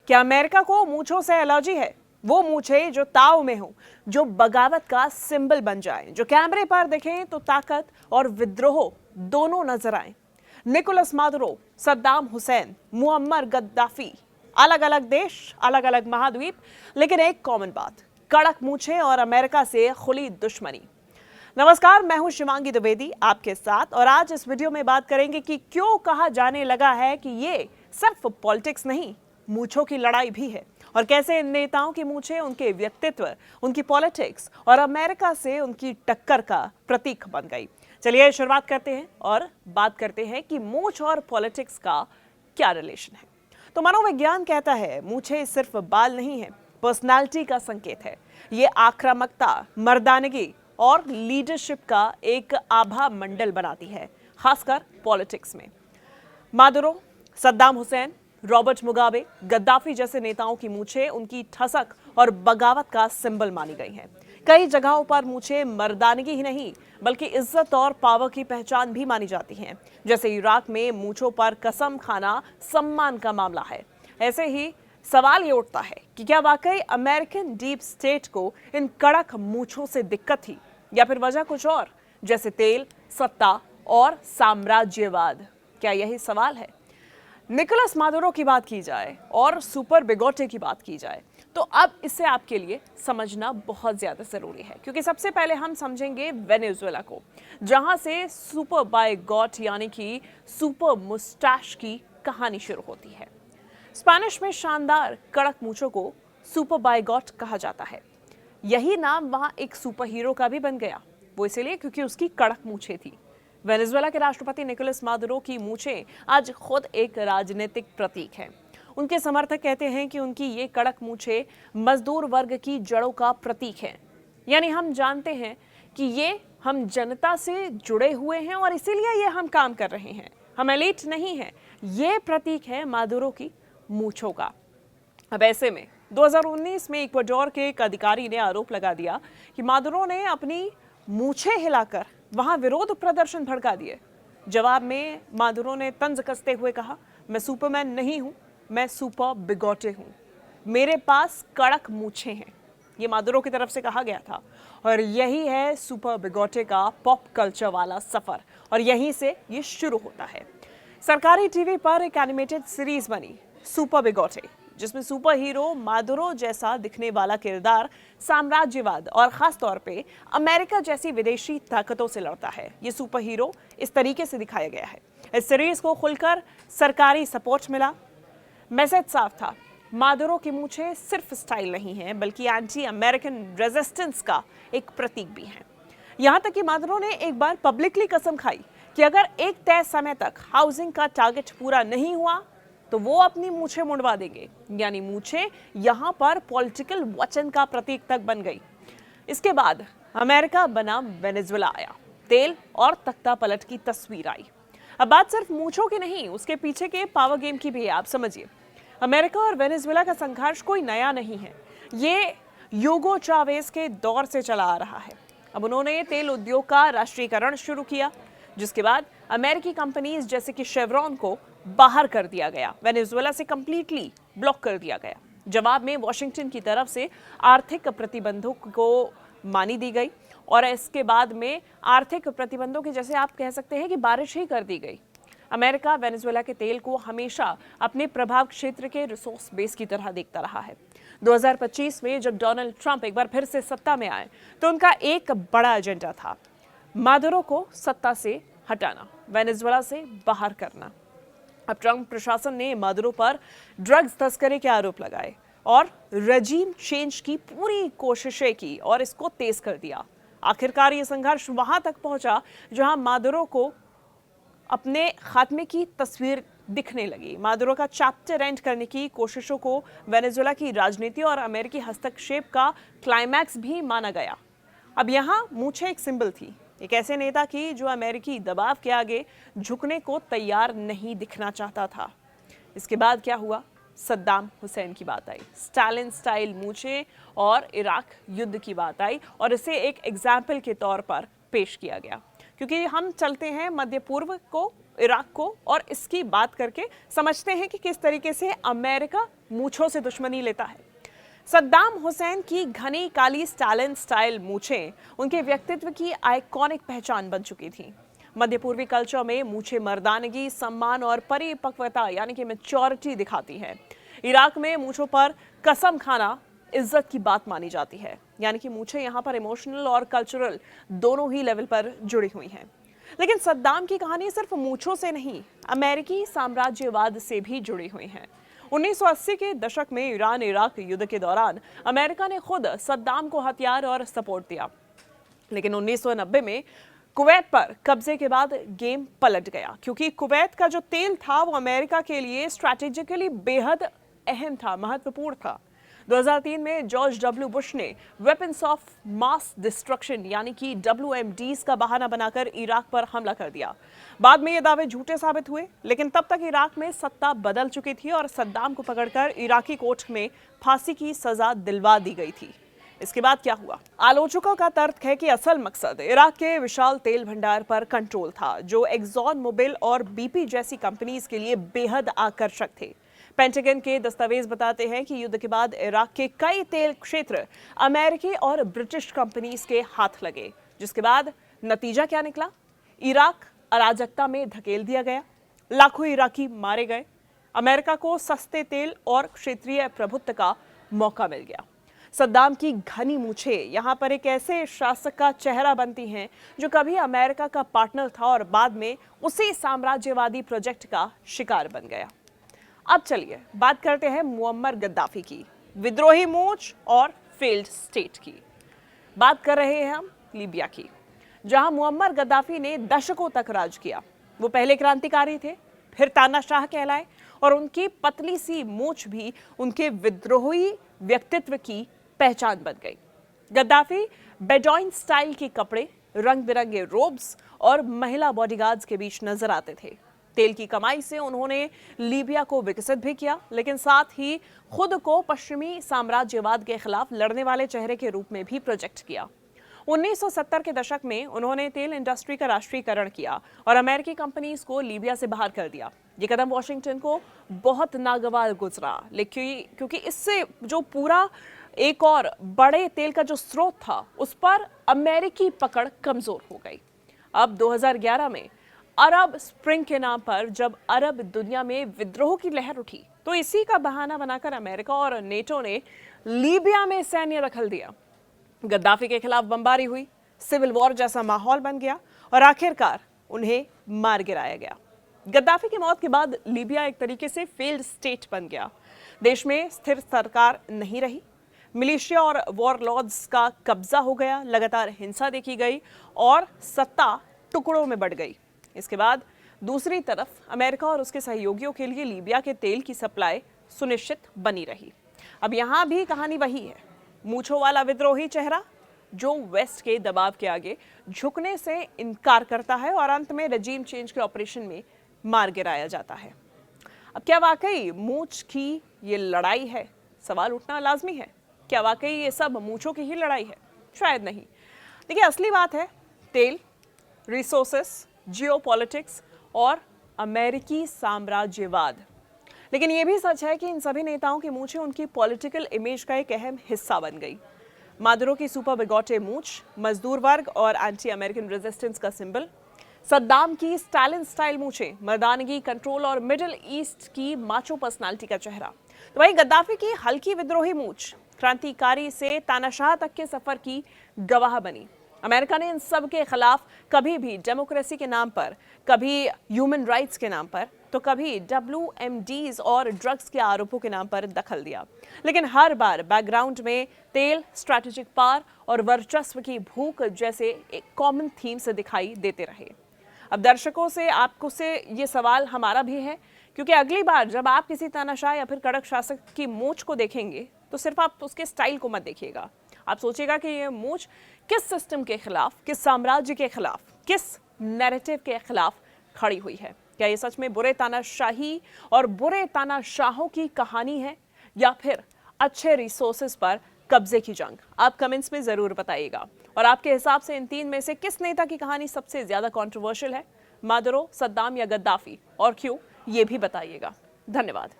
क्या अमेरिका को मूंछों से एलर्जी है? वो मूंछें जो ताव में हो, जो बगावत का सिंबल बन जाए, जो कैमरे पर दिखें तो ताकत और विद्रोह दोनों नजर आए। Nicolas Maduro, Saddam Hussain, Muammar Gaddafi, अलग अलग देश, अलग अलग महाद्वीप, लेकिन एक कॉमन बात, कड़क मूंछें और अमेरिका से खुली दुश्मनी। नमस्कार, मैं हूं शिवांगी द्विवेदी आपके साथ, और आज इस वीडियो में बात करेंगे कि क्यों कहा जाने लगा है कि ये सिर्फ पॉलिटिक्स नहीं, मूंछों की लड़ाई भी है, और कैसे इन नेताओं की मूंछें उनके व्यक्तित्व, उनकी पॉलिटिक्स और अमेरिका से उनकी टक्कर का प्रतीक बन गई। चलिए शुरुआत करते हैं और बात करते हैं कि मूंछ और पॉलिटिक्स का क्या रिलेशन है। तो मनोविज्ञान कहता है मूंछें सिर्फ बाल नहीं है, पर्सनालिटी का संकेत है। ये आक्रामकता, मर्दानगी और लीडरशिप का एक आभा मंडल बनाती है, खासकर पॉलिटिक्स में। Maduro, Saddam Hussain, Robert Mugabe, Gaddafi जैसे नेताओं की मूंछें उनकी ठसक और बगावत का सिंबल मानी गई हैं। कई जगहों पर मूंछें मर्दानगी ही नहीं बल्कि इज्जत और पावर की पहचान भी मानी जाती हैं। जैसे इराक में मूंछों पर कसम खाना सम्मान का मामला है। ऐसे ही सवाल ये उठता है कि क्या वाकई अमेरिकन डीप स्टेट को इन कड़क मूंछों से दिक्कत थी, या फिर वजह कुछ और, जैसे तेल, सत्ता और साम्राज्यवाद? क्या यही सवाल है? निकोलस मादुरो की बात की जाए और सुपर बिगोटे की बात की जाए तो अब इसे आपके लिए समझना बहुत ज्यादा जरूरी है, क्योंकि सबसे पहले हम समझेंगे वेनेजुएला को, जहां से सुपर बाइगॉट यानी कि सुपर मुस्टैश की कहानी शुरू होती है। स्पेनिश में शानदार कड़क मूंछों को सुपर बाइगॉट कहा जाता है। यही नाम वहां एक सुपर हीरो का भी बन गया, वो इसलिए क्योंकि उसकी कड़क मूंछें थी। वेनेजुएला के राष्ट्रपति निकोलस मादुरो की मूंछें आज खुद एक राजनीतिक प्रतीक हैं। उनके समर्थक कहते हैं कि उनकी ये कड़क मूंछें मजदूर वर्ग की जड़ों का प्रतीक हैं। यानी हम जानते हैं कि ये हम जनता से जुड़े हुए हैं और इसीलिए ये हम काम कर रहे हैं, हम एलीट नहीं हैं। ये प्रतीक है मादुरो की मूंछों का। अब ऐसे में 2019 में इक्वाडोर के एक अधिकारी ने आरोप लगा दिया कि मादुरो ने अपनी मूंछें हिलाकर वहां विरोध प्रदर्शन भड़का दिए। जवाब में मादुरो ने तंज कसते हुए कहा, मैं सुपरमैन नहीं हूं, मैं सुपर बिगोटे हूं, मेरे पास कड़क मूंछें हैं। ये मादुरो की तरफ से कहा गया था, और यही है सुपर बिगोटे का पॉप कल्चर वाला सफर, और यहीं से ये शुरू होता है। सरकारी टीवी पर एक एनिमेटेड सीरीज बनी सुपर बिगोटे, जिसमें सुपर हीरो मादुरो जैसा दिखने वाला किरदार साम्राज्यवाद और खास तौर पे अमेरिका जैसी विदेशी ताकतों से लड़ता है। ये सुपर हीरो इस तरीके से दिखाया गया है। इस सीरीज को खुलकर सरकारी सपोर्ट मिला। मैसेज साफ था, मादुरो की मूंछें सिर्फ स्टाइल नहीं है बल्कि एंटी अमेरिकन रेजिस्टेंस का एक प्रतीक भी है। यहां तक कि मादुरो ने एक बार पब्लिकली कसम खाई कि अगर एक तय समय तक हाउसिंग का टारगेट पूरा नहीं हुआ तो वो अपनी मूंछें मुंडवा देंगे। यानी मूंछें यहां पर पॉलिटिकल वचन का प्रतीक तक बन गई। इसके बाद अमेरिका बनाम वेनेजुएला आया, तेल और तख्ता पलट की तस्वीर आई। अब बात सिर्फ मूंछों की नहीं, उसके पीछे के पावर गेम की भी है। आप समझिए, अमेरिका और वेनेजुएला का संघर्ष कोई नया नहीं है, ये यूगो चावेज के दौर से चला आ रहा है। अब उन्होंने तेल उद्योग का राष्ट्रीयकरण शुरू किया, जिसके बाद अमेरिकी कंपनीज जैसे कि शेवरॉन को बाहर कर दिया गया, वेनेजुएला से कंप्लीटली ब्लॉक कर दिया गया। जवाब में वॉशिंगटन की तरफ से आर्थिक प्रतिबंधों को मानी दी गई, और इसके बाद में आर्थिक प्रतिबंधों की, जैसे आप कह सकते हैं कि बारिश ही कर दी गई। अमेरिका वेनेजुएला के तेल को हमेशा अपने प्रभाव क्षेत्र के रिसोर्स बेस की तरह देखता रहा है। 2025 में जब डोनाल्ड ट्रंप एक बार फिर से सत्ता में आए तो उनका एक बड़ा एजेंडा था, मादुरो को सत्ता से हटाना, वेनेजुएला से बाहर करना। अब ट्रंप प्रशासन ने मादुरो पर ड्रग्स तस्करी के आरोप लगाए और रजीम चेंज की पूरी कोशिशें की और इसको तेज कर दिया। आखिरकार ये संघर्ष वहां तक पहुंचा जहां मादुरो को अपने खात्मे की तस्वीर दिखने लगी। मादुरो का चैप्टर एंड करने की कोशिशों को वेनेजुएला की राजनीति और अमेरिकी हस्तक्षेप का क्लाइमैक्स भी माना गया। अब यहाँ मूंछें एक सिंबल थी, एक ऐसे नेता की जो अमेरिकी दबाव के आगे झुकने को तैयार नहीं दिखना चाहता था। इसके बाद क्या हुआ? सद्दाम हुसैन की बात आई, स्टालिन स्टाइल मूंछें और इराक युद्ध की बात आई, और इसे एक एग्जाम्पल के तौर पर पेश किया गया। क्योंकि हम चलते हैं मध्य पूर्व को इराक को और इसकी बात करके समझते हैं कि किस तरीके से अमेरिका मूंछों से दुश्मनी लेता है। सद्दाम हुसैन की घनी काली स्टालिन स्टाइल मूंछें उनके व्यक्तित्व की आइकॉनिक पहचान बन चुकी थी। मध्य पूर्वी कल्चर में मूंछें मर्दानगी, सम्मान और परिपक्वता यानी कि मैच्योरिटी दिखाती है। इराक में मूंछों पर कसम खाना इज्जत की बात मानी जाती है, यानी कि मूंछें यहाँ पर इमोशनल और कल्चरल दोनों ही लेवल पर जुड़ी हुई हैं। लेकिन सद्दाम की कहानी सिर्फ मूंछों से नहीं, अमेरिकी साम्राज्यवाद से भी जुड़ी हुई है। 1980 के दशक में ईरान इराक युद्ध के दौरान अमेरिका ने खुद सद्दाम को हथियार और सपोर्ट दिया, लेकिन 1990 में कुवैत पर कब्जे के बाद गेम पलट गया, क्योंकि कुवैत का जो तेल था वो अमेरिका के लिए स्ट्रैटेजिकली बेहद अहम था, महत्वपूर्ण था। 2003 में जॉर्ज डब्ल्यू बुश ने वेपन्स ऑफ मास डिस्ट्रक्शन यानी कि WMDs का बहाना बनाकर इराक पर हमला कर दिया। बाद में ये दावे झूठे साबित हुए, लेकिन तब तक इराक में सत्ता बदल चुकी थी और सद्दाम को पकड़कर इराकी कोर्ट में फांसी की सजा दिलवा दी गई थी। इसके बाद क्या हुआ? आलोचकों का तर्क है कि असल मकसद इराक के विशाल तेल भंडार पर कंट्रोल था, जो एक्सॉन मोबिल और BP जैसी कंपनीज के लिए बेहद आकर्षक थे। पेंटागन के दस्तावेज बताते हैं कि युद्ध के बाद इराक के कई तेल क्षेत्र अमेरिकी और ब्रिटिश कंपनीज के हाथ लगे, जिसके बाद नतीजा क्या निकला? इराक अराजकता में धकेल दिया गया, लाखों इराकी मारे गए, अमेरिका को सस्ते तेल और क्षेत्रीय प्रभुत्व का मौका मिल गया। सद्दाम की घनी मूंछें यहाँ पर एक ऐसे शासक का चेहरा बनती हैं जो कभी अमेरिका का पार्टनर था और बाद में उसी साम्राज्यवादी प्रोजेक्ट का शिकार बन गया। अब चलिए बात करते हैं मुअम्मर गद्दाफी की, विद्रोही मूंछ और फेल्ड स्टेट की। बात कर रहे हैं हम लीबिया की, जहां मुअम्मर गद्दाफी ने दशकों तक राज किया। वो पहले क्रांतिकारी थे, फिर तानाशाह कहलाए और उनकी पतली सी मूंछ भी उनके विद्रोही व्यक्तित्व की पहचान बन गई। गद्दाफी बेडॉइन स्टाइल के कपड़े, रंग बिरंगे रोब्स और महिला बॉडीगार्ड्स के बीच नजर आते थे। तेल की कमाई से उन्होंने लीबिया को विकसित भी किया, लेकिन साथ ही खुद को पश्चिमी साम्राज्यवाद के खिलाफ लड़ने वाले चेहरे के रूप में भी प्रोजेक्ट किया। 1970 के दशक में उन्होंने तेल इंडस्ट्री का राष्ट्रीयकरण किया और अमेरिकी कंपनीज को लीबिया से बाहर कर दिया। ये कदम वॉशिंगटन को बहुत नागवार गुजरा, लेकिन क्योंकि इससे जो पूरा एक और बड़े तेल का जो स्रोत था उस पर अमेरिकी पकड़ कमजोर हो गई। अब 2011 में अरब स्प्रिंग के नाम पर जब अरब दुनिया में विद्रोह की लहर उठी, तो इसी का बहाना बनाकर अमेरिका और नेटो ने लीबिया में सैन्य दखल दिया। गद्दाफी के खिलाफ बमबारी हुई, सिविल वॉर जैसा माहौल बन गया और आखिरकार उन्हें मार गिराया गया। गद्दाफी की मौत के बाद लीबिया एक तरीके से फेल्ड स्टेट बन गया। देश में स्थिर सरकार नहीं रही, मिलिशिया और वॉरलॉर्ड्स का कब्जा हो गया, लगातार हिंसा देखी गई और सत्ता टुकड़ों में बढ़ गई। इसके बाद दूसरी तरफ अमेरिका और उसके सहयोगियों के लिए लीबिया के तेल की सप्लाई सुनिश्चित बनी रही। अब यहाँ भी कहानी वही है, मूंछों वाला विद्रोही चेहरा जो वेस्ट के दबाव के आगे झुकने से इनकार करता है और अंत में रजीम चेंज के ऑपरेशन में मार गिराया जाता है। अब क्या वाकई मूंछ की ये लड़ाई है? सवाल उठना लाजमी है। क्या वाकई ये सब मूंछों की ही लड़ाई है? शायद नहीं। देखिए, असली बात है तेल, रिसोर्सेस, जियोपॉलिटिक्स और अमेरिकी साम्राज्यवाद। लेकिन यह भी सच है कि इन सभी नेताओं की मूंछें उनकी पॉलिटिकल इमेज का एक अहम हिस्सा बन गई। मादुरो की सुपर बिगोटे मूंछ मजदूर वर्ग और एंटी अमेरिकन रेजिस्टेंस का सिंबल, सद्दाम की स्टालिन स्टाइल मूंछें मर्दानगी, कंट्रोल और मिडिल ईस्ट की माचो पर्सनालिटी का चेहरा। तो वहीं गद्दाफी की हल्की विद्रोही मूंछ क्रांतिकारी से तानाशाह तक के सफर की गवाह बनी। अमेरिका ने इन सब के खिलाफ कभी भी डेमोक्रेसी के नाम पर, कभी ह्यूमन राइट्स के नाम पर, तो कभी WMDs और ड्रग्स के आरोपों के नाम पर दखल दिया। लेकिन हर बार बैकग्राउंड में तेल, स्ट्रैटेजिक पावर और वर्चस्व की भूख जैसे एक कॉमन थीम से दिखाई देते रहे। अब दर्शकों से आपको से ये सवाल हमारा भी है, क्योंकि अगली बार जब आप किसी तानाशाह या फिर कड़क शासक की मूंछ को देखेंगे तो सिर्फ आप उसके स्टाइल को मत देखिएगा। आप सोचिएगा कि ये मूंछ किस सिस्टम के खिलाफ, किस साम्राज्य के खिलाफ, किस नैरेटिव के खिलाफ खड़ी हुई है। क्या ये सच में बुरे तानाशाही और बुरे तानाशाहों की कहानी है या फिर अच्छे रिसोर्सेज पर कब्जे की जंग? आप कमेंट्स में जरूर बताइएगा। और आपके हिसाब से इन तीन में से किस नेता की कहानी सबसे ज्यादा कंट्रोवर्शियल है? मादुरो, सद्दाम या गद्दाफी, और क्यों, ये भी बताइएगा। धन्यवाद।